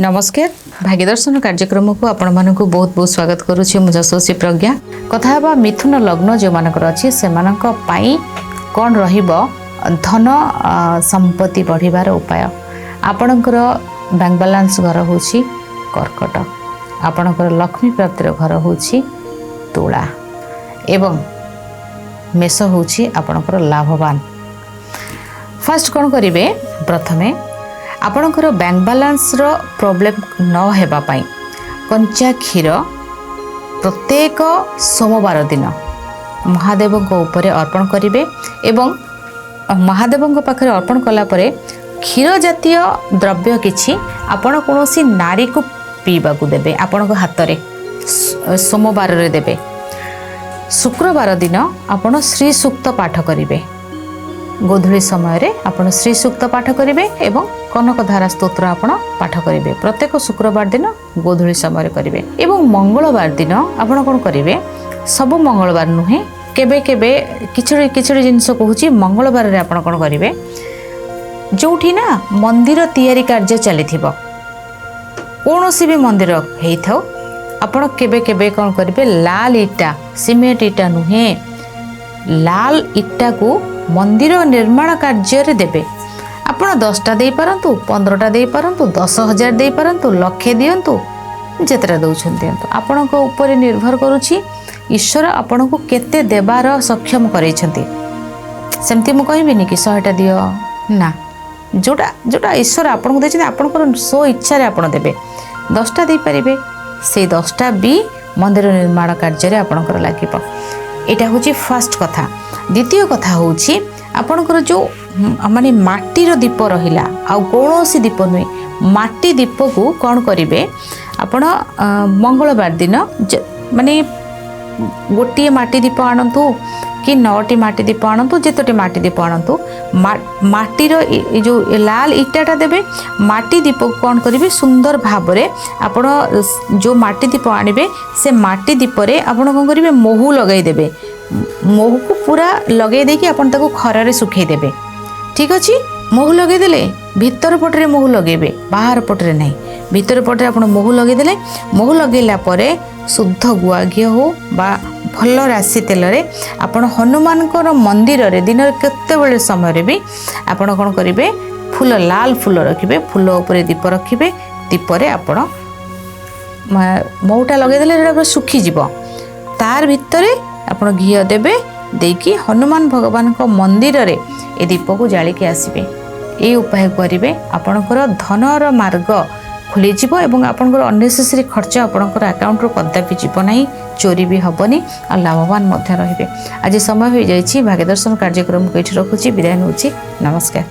नमस्कार भाग्यदर्शन कार्यक्रम को आपण मानक बहुत बहुत स्वागत करुच्ची मु जशोसी प्रज्ञा कथा बा मिथुन लग्न जो मानकर अच्छी से कौन रहिबो धन संपत्ति बढ़िबार उपाय आपणकर बैंक बैलेंस घर होची कर्कट आपणकर लक्ष्मी प्राप्तिर घर होची तुला एवं मेष होची आपणकर लाभवान। फर्स्ट कौन करिवे प्रथमे आपणकर बैंक बैलेंस रो प्रॉब्लम न हेबा पाई कंचा क्षीर प्रत्येक सोमवार दिन महादेव ऊपर अर्पण करिवे एवं महादेव पाखे अर्पण कला परे क्षीर जातीय द्रव्य किछि आपण कोनोसी नारी को पीबा को देबे आपण हाथ रे सोमवार रे देबे। शुक्रवार दिन आपण श्री सूक्त पाठ करिवे गोधूली समय रे आपण श्री सूक्त पाठ करिवे एवं कनकधारा स्तोत्र आपण पाठ करिवे प्रत्येक शुक्रवार दिन गोधूली समय रे करिवे एवं मंगलवार दिन आपण कोन करिवे सब मंगलवार नुहे केबे केबे किछड़ी किछड़ी जिंस कहूची मंगलवार रे आपण कोन करिवे जोठी ना मंदिर तैयारी कार्य चलीथिबो कोनोसी भी मंदिर हेई थाओ आपण केबे केबे कोन करिवे लाल इटा सीमेंट इटा नुहे लाल इटा को मंदिर निर्माण कार्य रे देबे आपण 10टा दे पारंतु 15टा दे पारंतु 10,000 दे पारंतु लक्षे दियंतु जेतरा दउछन दियंतु आपण को ऊपर निर्भर करूची ईश्वर आपण को केते देबार सक्षम करैछंती सेमती मु कहबिनी कि 100टा दियो ना जोटा जोटा ईश्वर आपण को देछन आपण को सो इच्छा रे आपण देबे 10टा दे परिबे से 10टा भी मंदिर निर्माण कार्य रे आपण को लागिबो। एटा होची फर्स्ट कथा। द्वितीय कथा होची आपणकर जो माने माटीर दीप रहिला आ कौनसी दीप नुहे माटी दीप को कौन करिवे आपण मंगलवार दिन माने गोटे माटी दीप आणंतु कि 9टी माटी दीप आणंतु जेतोटी माटी दीप आणंतु माटीर जो लाल इटाटा देबे माटी दीप को कौन करिवे सुंदर भाबरे आपण जो माटी दीप आनिबे से माटी दीप रे आपण कोन करिवे मोहु लगाई देबे मोहु को पूरा लगे देकी आपण ताको खरा रे सुखै देबे ठीक अछि। मोहु लगे देले भीतर पटरे मोहु लगेबे बाहर पटरे नहीं भीतर पटरे आपण मोहु लगे देले मोहु लगेला परे शुद्ध गुआ घी हो बा भल राशि तेल रे आपण हनुमान को मंदिर रे दिन केते बेले समय रे भी आपण कोन करिवे फूल लाल फूल रखिबे फूल ऊपर दीप रखिबे दीप रे आपण मोहुटा लगे देले एटा सुखी जीवो तार भितरे आपण घी देबे देकी हनुमान भगवान को मंदिर रे ए दीप को जाली के आसीबे ए उपाय करिवे आपणकर धनर मार्ग खुली जीवो एवं आपणकर अननेसेसरी खर्च आपणकर अकाउंट रो कदापि जीवो नाही चोरी भी हबनी और लाभवान मध्य रहिबे। आज समय हो जाइछि भाग्यदर्शन कार्यक्रम को एठी रखुछि विदाय होछि नमस्कार।